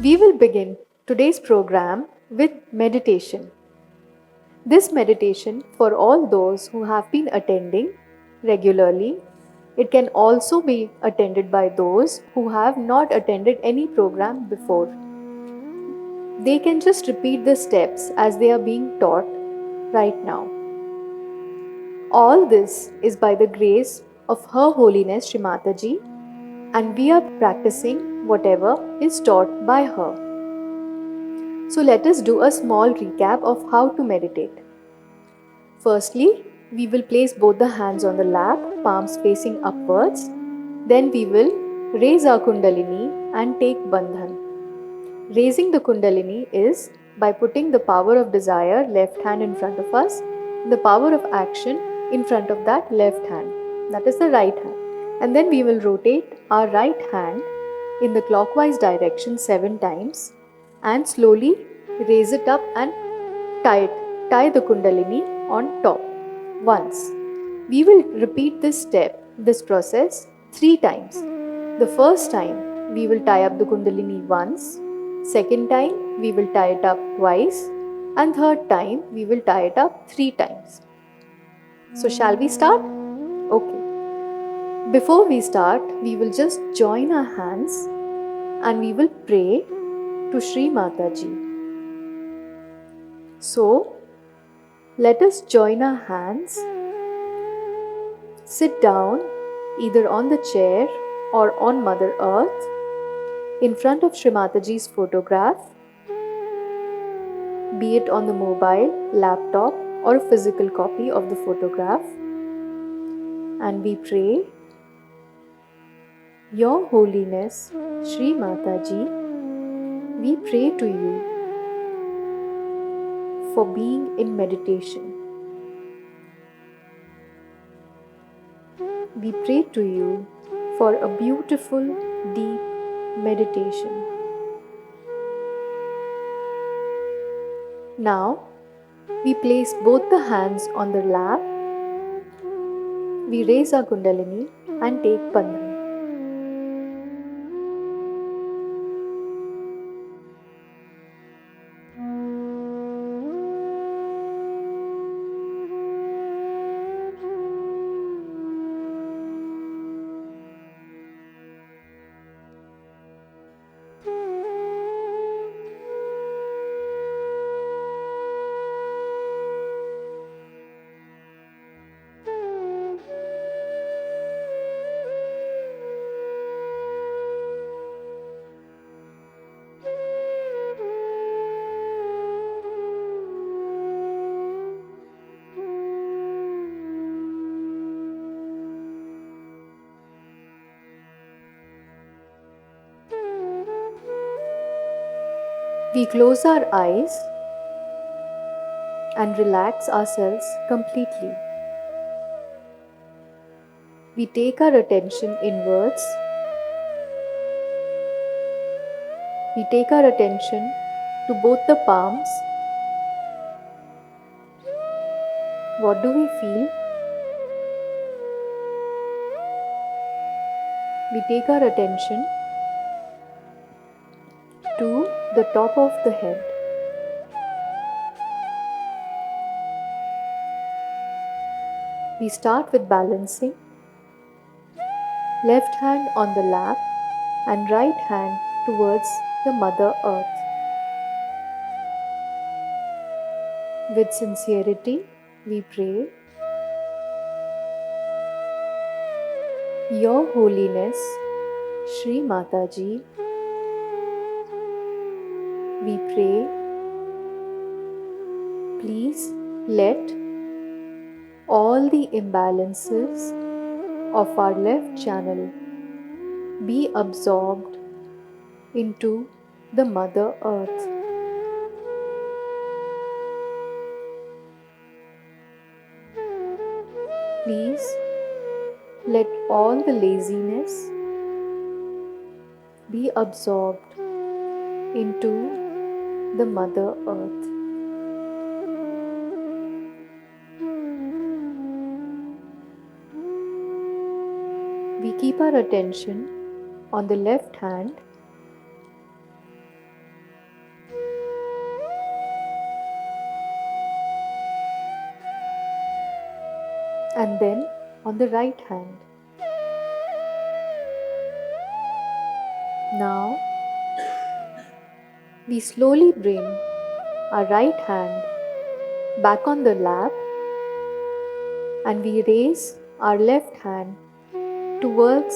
We will begin today's program with meditation. This meditation for all those who have been attending regularly. It can also be attended by those who have not attended any program before. They can just repeat the steps as they are being taught right now. All this is by the grace of Her Holiness Shri Mataji, and we are practicing whatever is taught by her. So let us do a small recap of how to meditate. Firstly, we will place both the hands on the lap, palms facing upwards. Then we will raise our Kundalini and take Bandhan. Raising the Kundalini is by putting the power of desire, left hand in front of us, the power of action in front of that left hand, that is the right hand. And then we will rotate our right hand in the clockwise direction 7 times and slowly raise it up and tie the Kundalini on top once. We will repeat this process 3 times. The first time we will tie up the Kundalini once, second time we will tie it up twice, and third time we will tie it up 3 times. So shall we start? Okay. Before we start, we will just join our hands and we will pray to Shri Mataji. So, let us join our hands, sit down either on the chair or on Mother Earth in front of Shri Mataji's photograph, be it on the mobile, laptop or a physical copy of the photograph, and we pray, Your Holiness Shri Mataji, we pray to you for being in meditation. We pray to you for a beautiful, deep meditation. Now, we place both the hands on the lap. We raise our Kundalini and take Bandhan. We close our eyes and relax ourselves completely. We take our attention inwards. We take our attention to both the palms. What do we feel? We take our attention to the top of the head. We start with balancing. Left hand on the lap and right hand towards the Mother Earth. With sincerity, we pray, Your Holiness Shri Mataji, we pray, please let all the imbalances of our left channel be absorbed into the Mother Earth. Please let all the laziness be absorbed into the Mother Earth. We keep our attention on the left hand and then on the right hand. Now we slowly bring our right hand back on the lap and we raise our left hand towards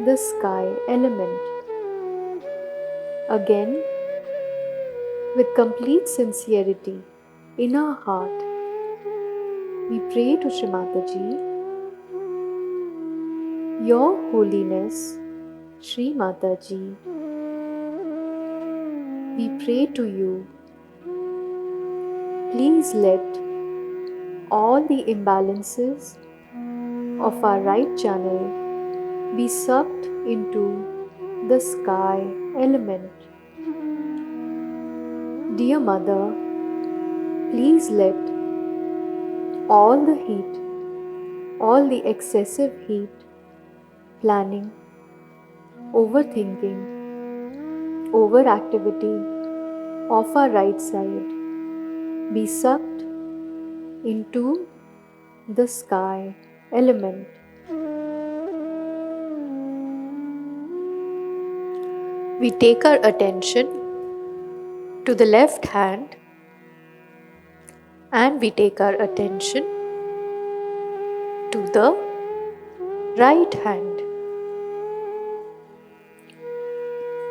the sky element. Again, with complete sincerity in our heart, we pray to Shri Mataji, Your Holiness, Shri Mataji, we pray to you, please let all the imbalances of our right channel be sucked into the sky element. Dear Mother, please let all the heat, all the excessive heat, planning, overthinking, overactivity of our right side be sucked into the sky element. We take our attention to the left hand and we take our attention to the right hand.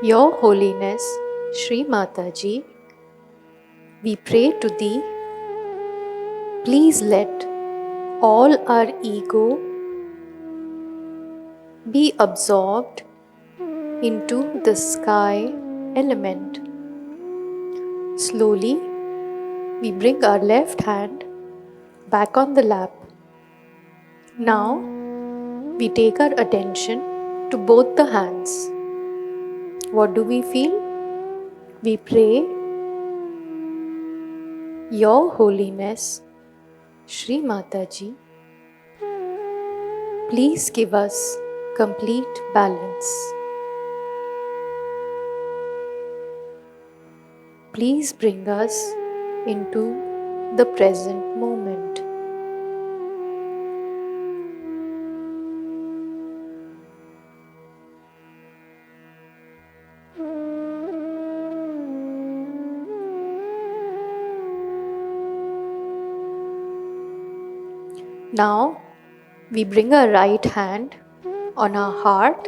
Your Holiness, Shri Mataji, we pray to Thee, please let all our ego be absorbed into the sky element. Slowly, we bring our left hand back on the lap. Now, we take our attention to both the hands. What do we feel? We pray, Your Holiness, Shri Mataji, please give us complete balance. Please bring us into the present moment. Now, we bring our right hand on our heart.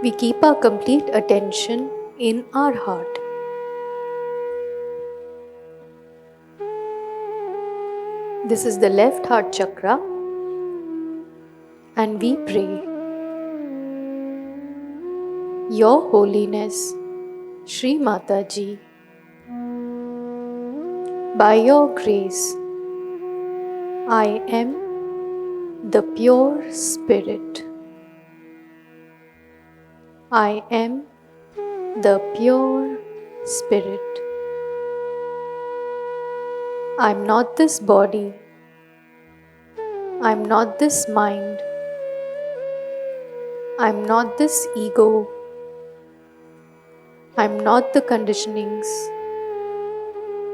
We keep our complete attention in our heart. This is the left heart chakra, and we pray, Your Holiness, Shri Mataji, by your grace, I am the pure spirit. I am the pure spirit. I am not this body. I am not this mind. I am not this ego. I am not the conditionings.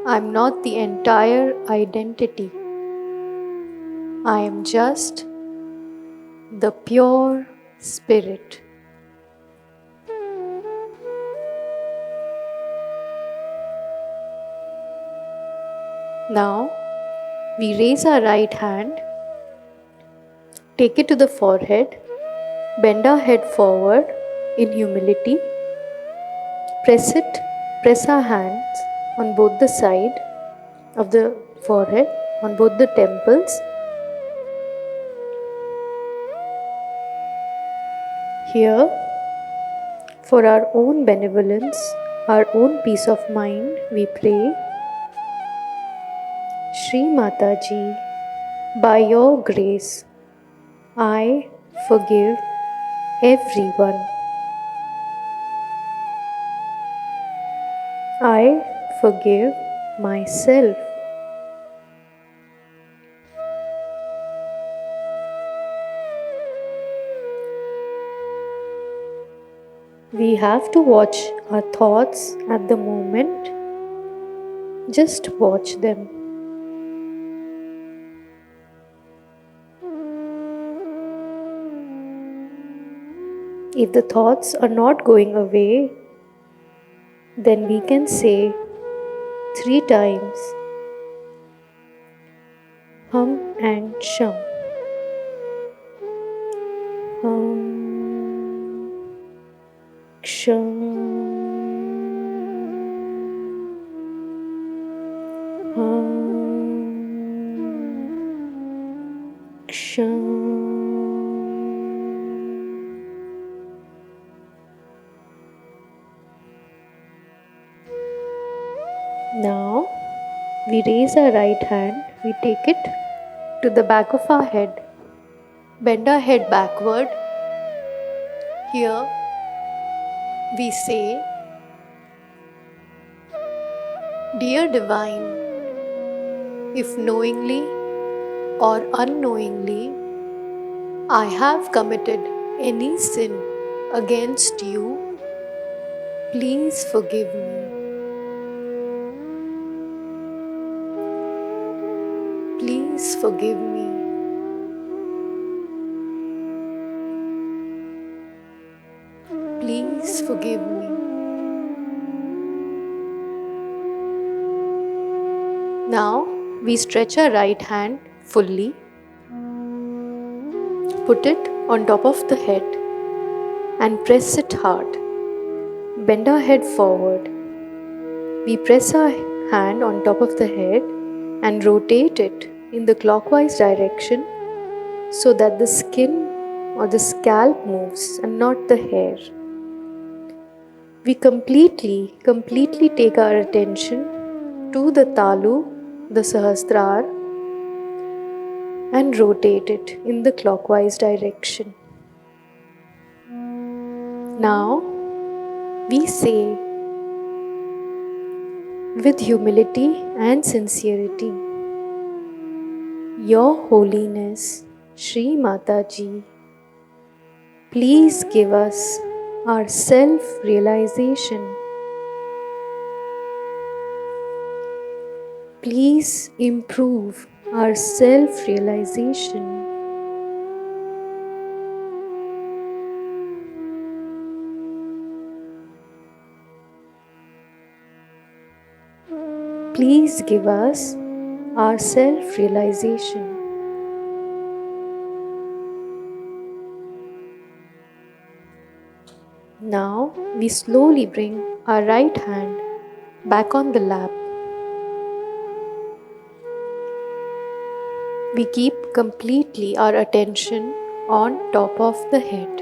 I am not the entire identity. I am just the pure spirit. Now, we raise our right hand, take it to the forehead, bend our head forward in humility, press our hands on both the side of the forehead, on both the temples. Here, for our own benevolence, our own peace of mind, we pray, Shri Mataji, by your grace, I forgive everyone. I forgive myself. We have to watch our thoughts at the moment. Just watch them. If the thoughts are not going away, then we can say 3 times Hum and Sham. Hum, Sham, Hum, Sham. Now we raise our right hand, we take it to the back of our head, bend our head backward. Here we say, Dear Divine, if knowingly or unknowingly I have committed any sin against you, please forgive me. Please forgive me. Please forgive me. Now we stretch our right hand fully, put it on top of the head and press it hard. Bend our head forward. We press our hand on top of the head and rotate it in the clockwise direction so that the skin or the scalp moves and not the hair. We completely take our attention to the talu, the sahasrar, and rotate it in the clockwise direction. Now we say with humility and sincerity, Your Holiness, Shri Mataji, please give us our self-realization. Please improve our self-realization. Please give us our self-realization. Now we slowly bring our right hand back on the lap. We keep completely our attention on top of the head.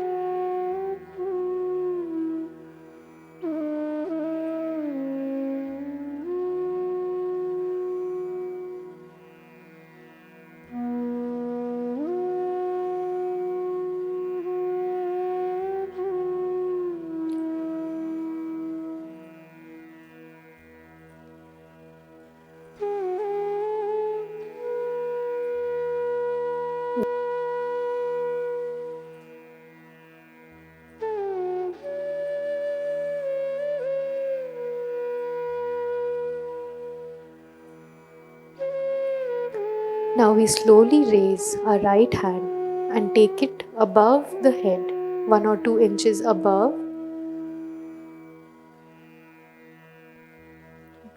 Now we slowly raise our right hand and take it above the head, 1 or 2 inches above.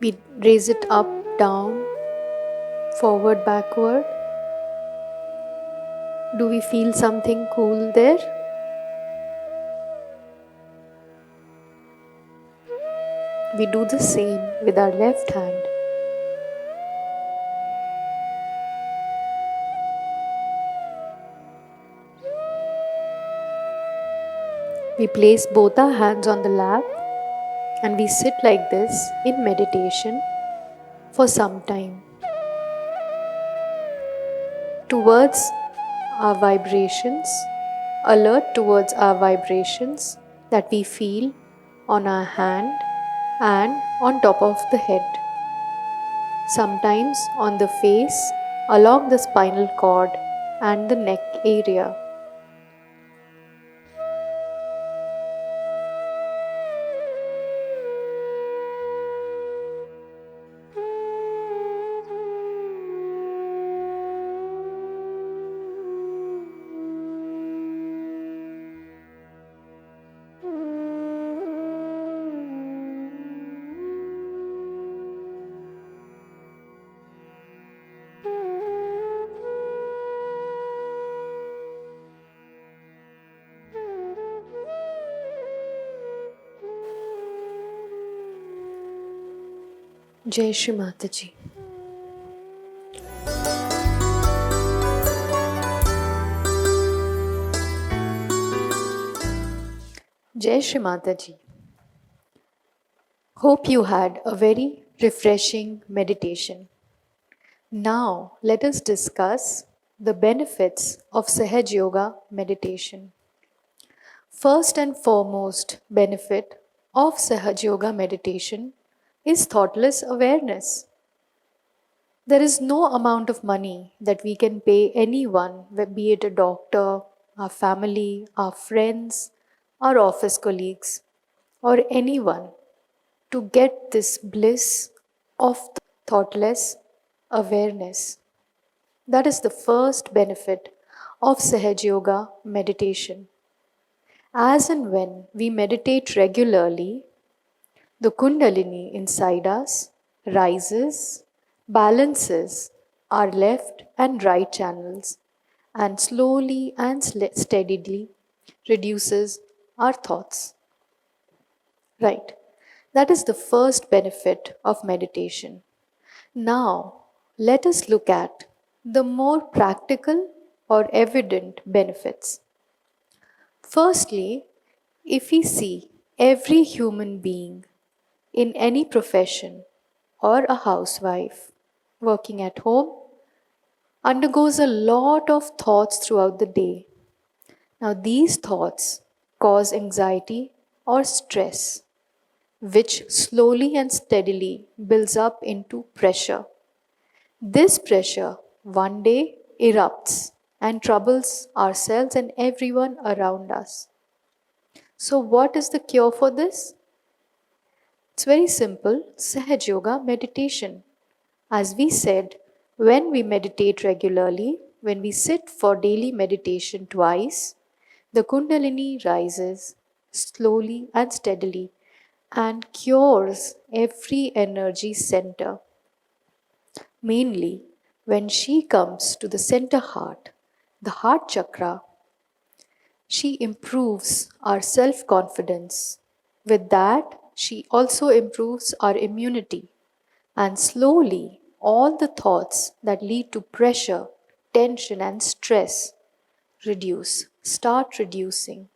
We raise it up, down, forward, backward. Do we feel something cool there? We do the same with our left hand. We place both our hands on the lap and we sit like this in meditation for some time. Towards our vibrations, alert towards our vibrations that we feel on our hand and on top of the head. Sometimes on the face, along the spinal cord and the neck area. Jai Shri Mataji. Jai Shri Mataji. Hope you had a very refreshing meditation. Now let us discuss the benefits of Sahaj Yoga meditation. First and foremost benefit of Sahaj Yoga meditation is thoughtless awareness. There is no amount of money that we can pay anyone, be it a doctor, our family, our friends, our office colleagues, or anyone, to get this bliss of thoughtless awareness. That is the first benefit of Sahaj Yoga meditation. As and when we meditate regularly, the Kundalini inside us rises, balances our left and right channels, and slowly and steadily reduces our thoughts. Right. That is the first benefit of meditation. Now, let us look at the more practical or evident benefits. Firstly, if we see every human being in any profession or a housewife working at home undergoes a lot of thoughts throughout the day. Now, these thoughts cause anxiety or stress, which slowly and steadily builds up into pressure. This pressure one day erupts and troubles ourselves and everyone around us. So, what is the cure for this? It's very simple: Sahaj Yoga meditation. As we said, when we meditate regularly, when we sit for daily meditation twice, the Kundalini rises slowly and steadily and cures every energy center. Mainly, when she comes to the center heart, the heart chakra, she improves our self confidence. With that, she also improves our immunity. And slowly, all the thoughts that lead to pressure, tension, and stress start reducing.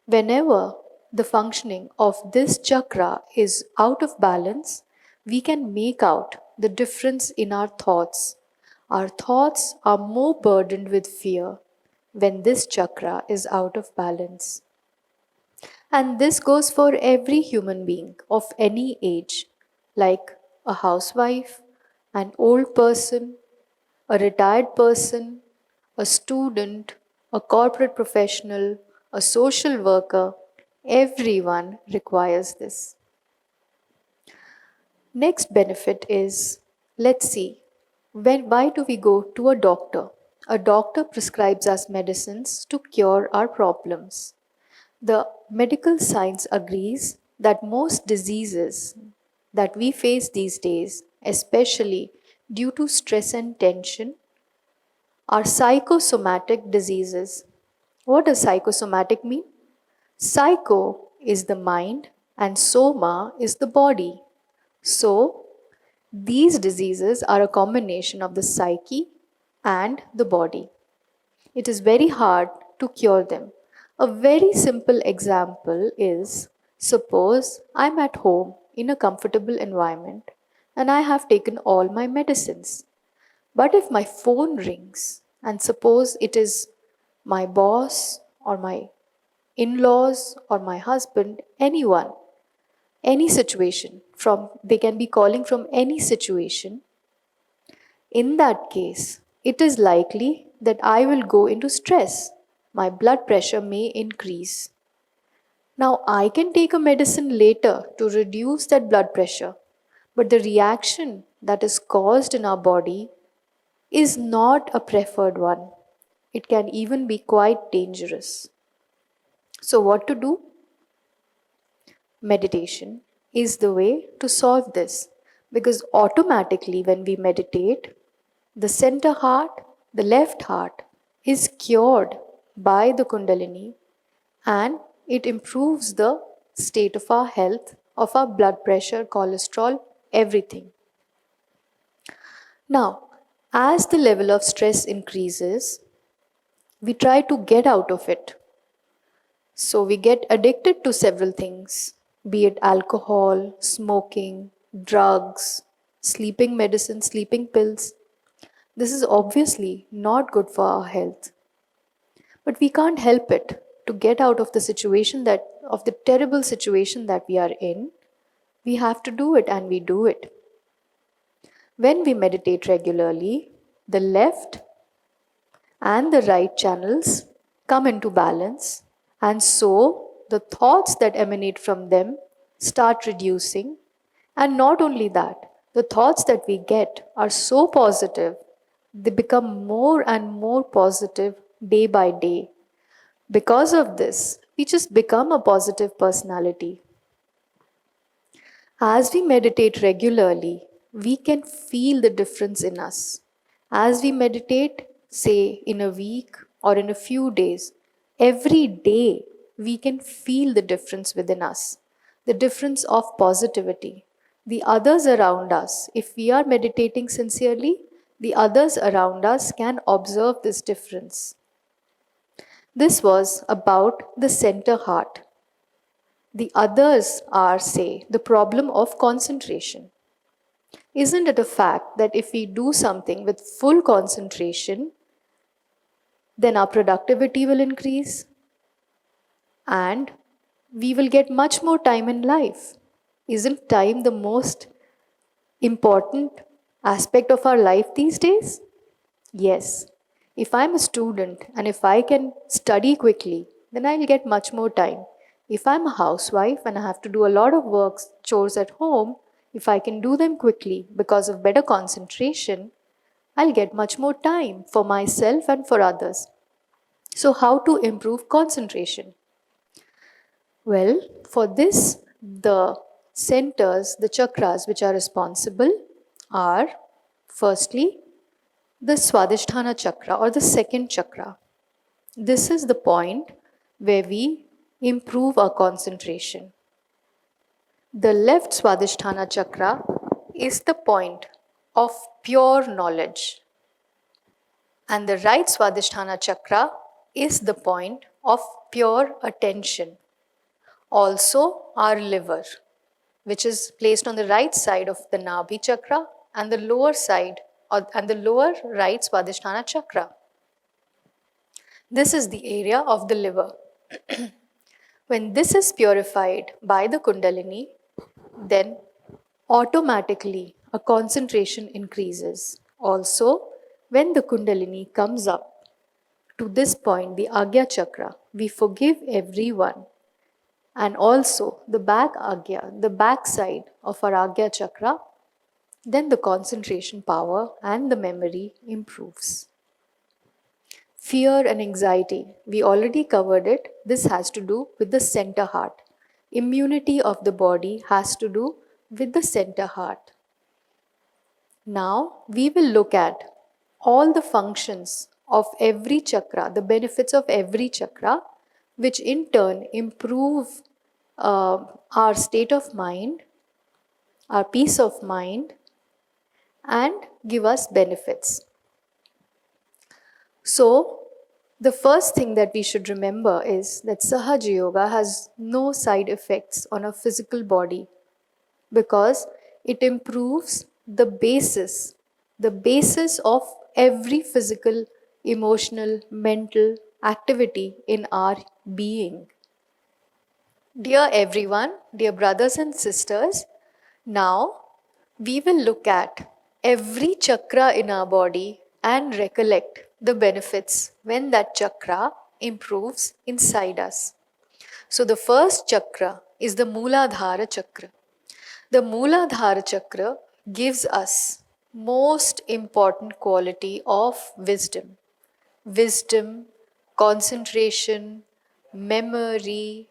Whenever the functioning of this chakra is out of balance, we can make out the difference in our thoughts. Our thoughts are more burdened with fear when this chakra is out of balance. And this goes for every human being of any age, like a housewife, an old person, a retired person, a student, a corporate professional, a social worker. Everyone requires this. Next benefit is, let's see, why do we go to a doctor? A doctor prescribes us medicines to cure our problems. The medical science agrees that most diseases that we face these days, especially due to stress and tension, are psychosomatic diseases. What does psychosomatic mean? Psycho is the mind and soma is the body. So, these diseases are a combination of the psyche and the body. It is very hard to cure them. A very simple example is, suppose I'm at home in a comfortable environment and I have taken all my medicines. But if my phone rings and suppose it is my boss or my in laws or my husband, anyone, any situation, they can be calling from any situation, in that case, it is likely that I will go into stress. My blood pressure may increase. Now, I can take a medicine later to reduce that blood pressure, but the reaction that is caused in our body is not a preferred one. It can even be quite dangerous. So, what to do? Meditation is the way to solve this, because automatically, when we meditate, the center heart, the left heart, is cured by the Kundalini and it improves the state of our health, of our blood pressure, cholesterol, everything. Now, as the level of stress increases, we try to get out of it. So we get addicted to several things, be it alcohol, smoking, drugs, sleeping medicine, sleeping pills. This is obviously not good for our health. But we can't help it. To get out of the terrible situation that we are in, we have to do it, and we do it. When we meditate regularly, the left and the right channels come into balance, and so the thoughts that emanate from them start reducing. And not only that, the thoughts that we get are so positive, they become more and more positive day by day. Because of this, we just become a positive personality. As we meditate regularly, we can feel the difference in us. As we meditate, say in a week or in a few days, every day we can feel the difference within us, the difference of positivity. The others around us, if we are meditating sincerely, the others around us can observe this difference. This was about the center heart. The others are, say, the problem of concentration. Isn't it a fact that if we do something with full concentration, then our productivity will increase and we will get much more time in life? Isn't time the most important aspect of our life these days? Yes. If I'm a student and if I can study quickly, then I'll get much more time. If I'm a housewife and I have to do a lot of work, chores at home, if I can do them quickly because of better concentration, I'll get much more time for myself and for others. So, how to improve concentration? Well, for this, the centers, the chakras which are responsible are firstly the Swadhisthana chakra or the second chakra. This is the point where we improve our concentration. The left Swadhisthana chakra is the point of pure knowledge, and the right Swadhisthana chakra is the point of pure attention. Also, our liver, which is placed on the right side of the Nabhi chakra and the lower side and the lower right Swadhisthana chakra. This is the area of the liver. When this is purified by the Kundalini, then automatically a concentration increases. Also, when the Kundalini comes up to this point, the Agya chakra, we forgive everyone. And also the back Agya, the back side of our Agya chakra, then the concentration power and the memory improves. Fear and anxiety, we already covered it. This has to do with the center heart. Immunity of the body has to do with the center heart. Now we will look at all the functions of every chakra, the benefits of every chakra, which in turn improve our state of mind, our peace of mind, and give us benefits. So, the first thing that we should remember is that Sahaja Yoga has no side effects on a physical body because it improves the basis of every physical, emotional, mental activity in our being. Dear everyone, dear brothers and sisters, now we will look at every chakra in our body and recollect the benefits when that chakra improves inside us. So the first chakra is the Mooladhara chakra. The Mooladhara chakra gives us most important quality of wisdom. Wisdom, concentration, memory,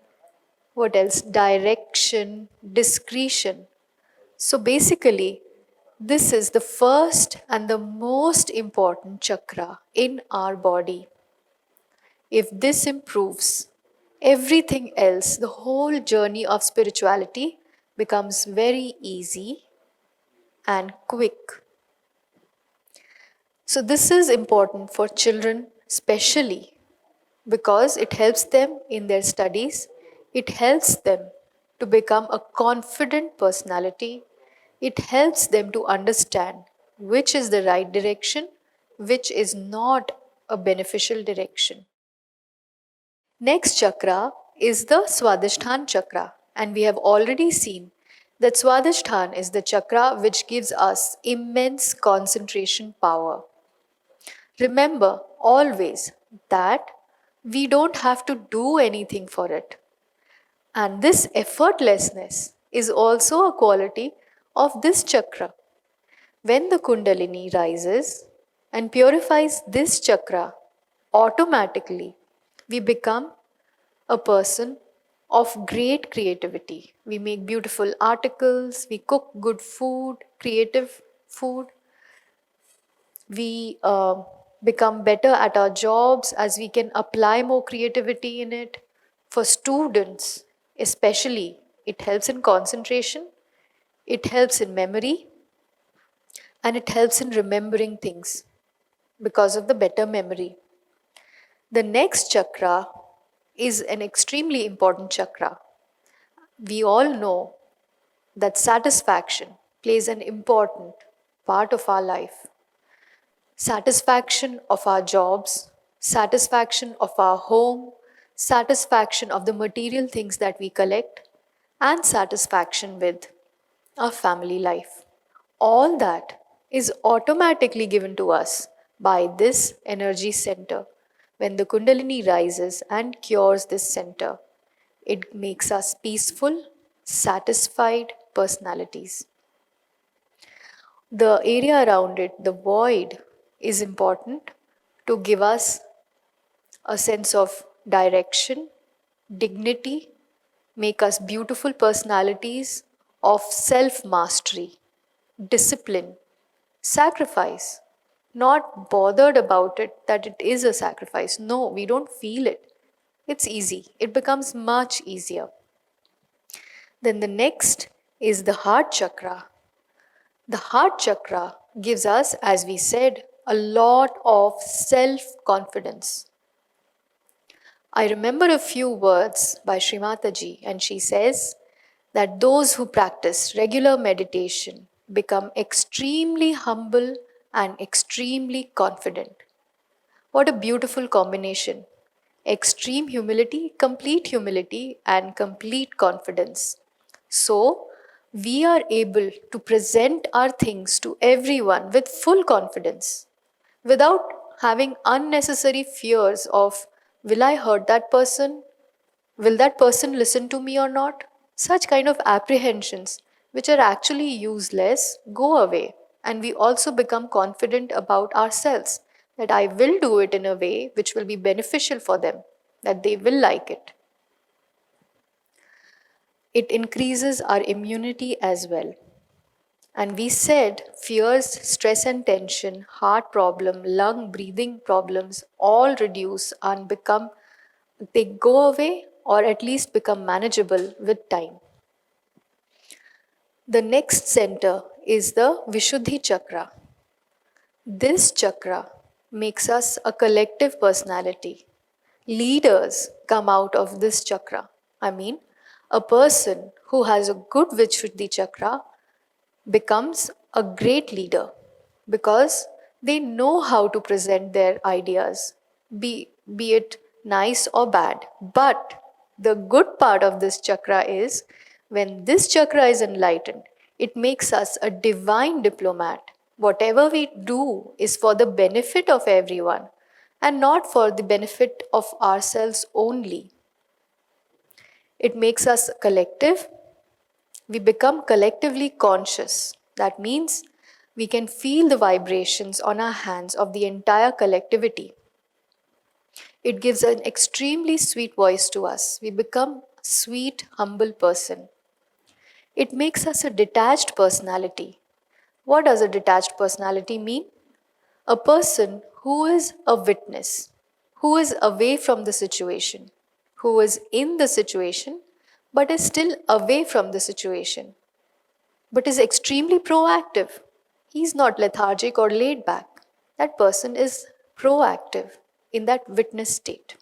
what else? Direction, discretion. So basically, this is the first and the most important chakra in our body. If this improves, everything else, the whole journey of spirituality becomes very easy and quick. So this is important for children especially because it helps them in their studies. It helps them to become a confident personality. It helps them to understand which is the right direction, which is not a beneficial direction. Next chakra is the Swadhisthana chakra, and we have already seen that Swadhisthana is the chakra which gives us immense concentration power. Remember always that we don't have to do anything for it. And this effortlessness is also a quality of this chakra. When the Kundalini rises and purifies this chakra, automatically we become a person of great creativity. We make beautiful articles, we cook good food, creative food, we become better at our jobs as we can apply more creativity in it. For students, especially, it helps in concentration, it helps in memory, and it helps in remembering things because of the better memory. The next chakra is an extremely important chakra. We all know that satisfaction plays an important part of our life. Satisfaction of our jobs, satisfaction of our home, satisfaction of the material things that we collect, and satisfaction with our family life. All that is automatically given to us by this energy center. When the Kundalini rises and cures this center, it makes us peaceful, satisfied personalities. The area around it, the void, is important to give us a sense of direction, dignity, make us beautiful personalities of self mastery, discipline, sacrifice. Not bothered about it that it is a sacrifice. No, we don't feel it. It's easy. It becomes much easier. Then the next is the heart chakra. The heart chakra gives us, as we said, a lot of self confidence. I remember a few words by Sri Mataji, and she says that those who practice regular meditation become extremely humble and extremely confident. What a beautiful combination! Extreme humility, and complete confidence. So, we are able to present our things to everyone with full confidence without having unnecessary fears of will I hurt that person? Will that person listen to me or not? Such kind of apprehensions, which are actually useless, go away. And we also become confident about ourselves that I will do it in a way which will be beneficial for them, that they will like it. It increases our immunity as well. And we said fears, stress and tension, heart problem, lung breathing problems all reduce and become, they go away or at least become manageable with time. The next center is the Vishuddhi chakra. This chakra makes us a collective personality. Leaders come out of this chakra. I mean, a person who has a good Vishuddhi chakra becomes a great leader because they know how to present their ideas, be it nice or bad. But the good part of this chakra is when this chakra is enlightened, it makes us a divine diplomat. Whatever we do is for the benefit of everyone and not for the benefit of ourselves only. It makes us collective. We become collectively conscious. That means we can feel the vibrations on our hands of the entire collectivity. It gives an extremely sweet voice to us. We become a sweet, humble person. It makes us a detached personality. What does a detached personality mean? A person who is a witness, who is away from the situation, who is in the situation but is still away from the situation. but is extremely proactive. He's not lethargic or laid back. That person is proactive in that witness state.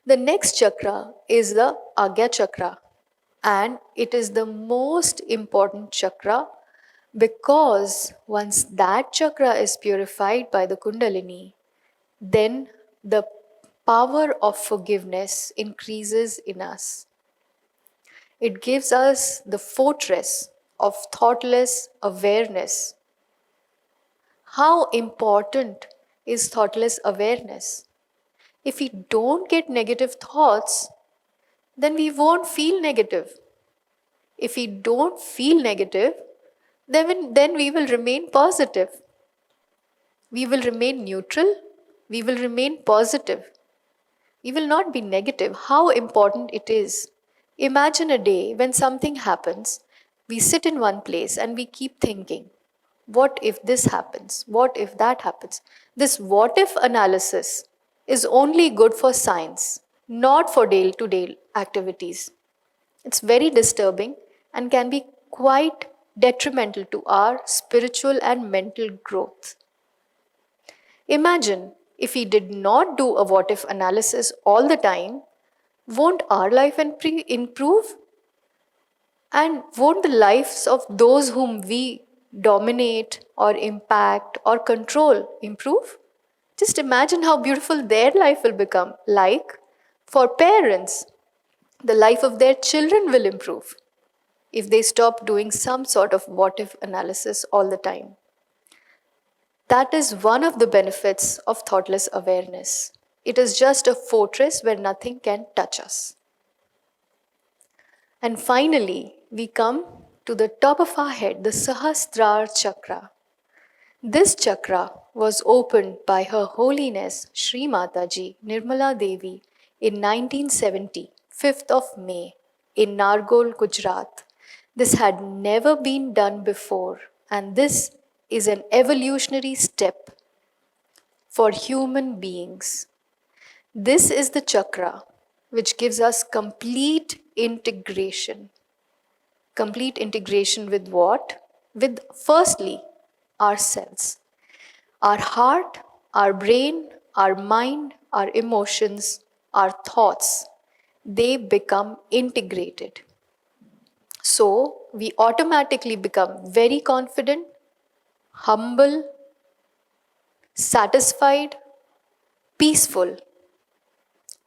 The next chakra is the Agya chakra, and it is the most important chakra because once that chakra is purified by the Kundalini, then the power of forgiveness increases in us. It gives us the fortress of thoughtless awareness. How important is thoughtless awareness? If we don't get negative thoughts, then we won't feel negative. If we don't feel negative, then we will remain positive. We will remain neutral. We will remain positive. We will not be negative. How important it is. Imagine a day when something happens, we sit in one place and we keep thinking, what if this happens? What if that happens? This what if analysis is only good for science, not for day to day activities. It's very disturbing and can be quite detrimental to our spiritual and mental growth. Imagine if we did not do a what if analysis all the time, won't our life improve? And won't the lives of those whom we dominate or impact or control improve? Just imagine how beautiful their life will become. Like for parents, the life of their children will improve if they stop doing some sort of what if analysis all the time. That is one of the benefits of thoughtless awareness. It is just a fortress where nothing can touch us. And finally, we come to the top of our head, the Sahasrara chakra. This chakra was opened by Her Holiness Sri Mataji Nirmala Devi in 1970, 5th of May, in Nargol, Gujarat. This had never been done before, and this is an evolutionary step for human beings. This is the chakra which gives us complete integration. Complete integration with what? With firstly, ourselves. Our heart, our brain, our mind, our emotions, our thoughts, they become integrated. So, we automatically become very confident, humble, satisfied, peaceful,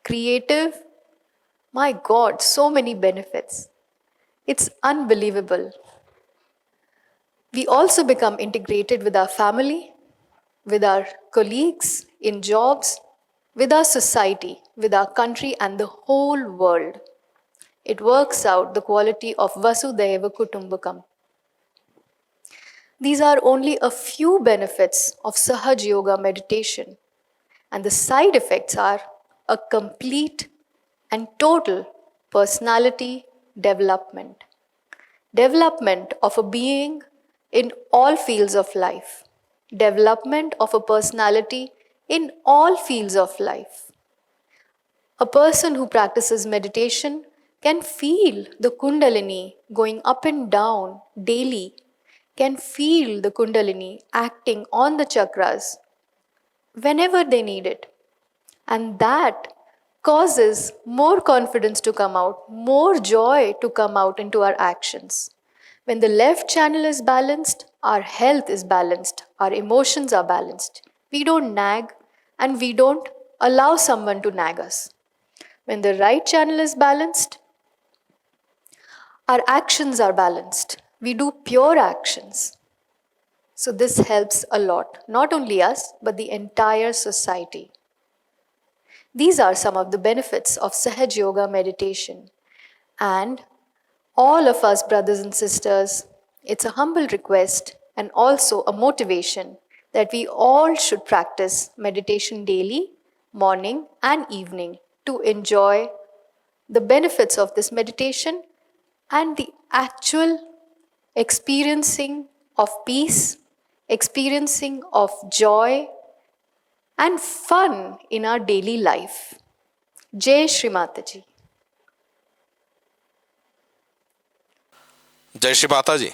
creative. My God, so many benefits. It's unbelievable. We also become integrated with our family, with our colleagues in jobs, with our society, with our country, and the whole world. It works out the quality of Vasudhaiva Kutumbakam. These are only a few benefits of Sahaj Yoga meditation, and the side effects are a complete and total personality development. Development of a being in all fields of life. Development of a personality in all fields of life. A person who practices meditation can feel the Kundalini going up and down daily, can feel the Kundalini acting on the chakras whenever they need it. And that causes more confidence to come out, more joy to come out into our actions. When the left channel is balanced, our health is balanced, our emotions are balanced. We don't nag and we don't allow someone to nag us. When the right channel is balanced, our actions are balanced. We do pure actions. So this helps a lot, not only us, but the entire society. These are some of the benefits of Sahaj Yoga meditation. And all of us, brothers and sisters, it's a humble request and also a motivation that we all should practice meditation daily, morning and evening to enjoy the benefits of this meditation and the actual experiencing of peace, experiencing of joy and fun in our daily life. Jai Shri Mataji. Jai Shri Mataji.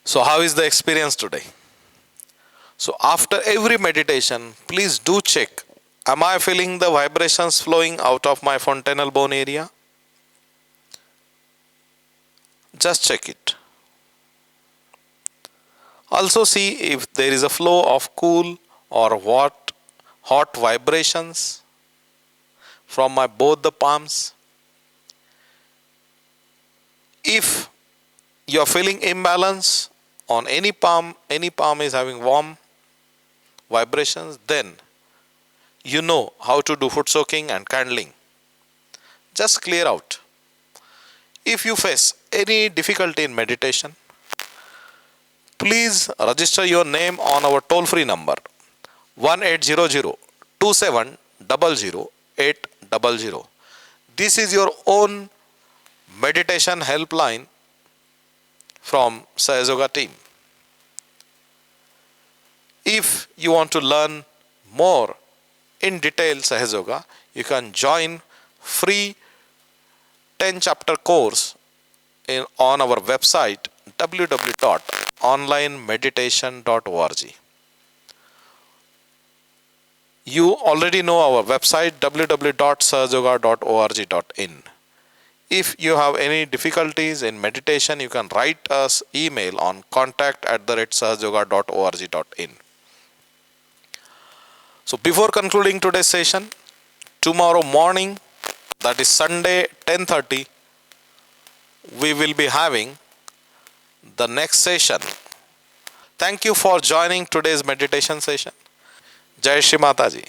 So, how is the experience today? So, after every meditation, please do check, am I feeling the vibrations flowing out of my fontanel bone area? Just check it. Also, see if there is a flow of cool or hot vibrations from my both the palms. If you are feeling imbalance on any palm is having warm vibrations, then you know how to do foot soaking and candling. Just clear out. If you face any difficulty in meditation, please register your name on our toll free number 1800 27 800. This is your own meditation helpline from Sahaja Yoga team. If you want to learn more in detail Sahaja Yoga, you can join free 10 chapter course on our website www.onlinemeditation.org. You already know our website www.sahajayoga.org.in. If you have any difficulties in meditation, you can write us email on contact@sahajayoga.org.in. So before concluding today's session, tomorrow morning, that is Sunday 10:30, we will be having the next session. Thank you for joining today's meditation session. Jai Shri Mataji.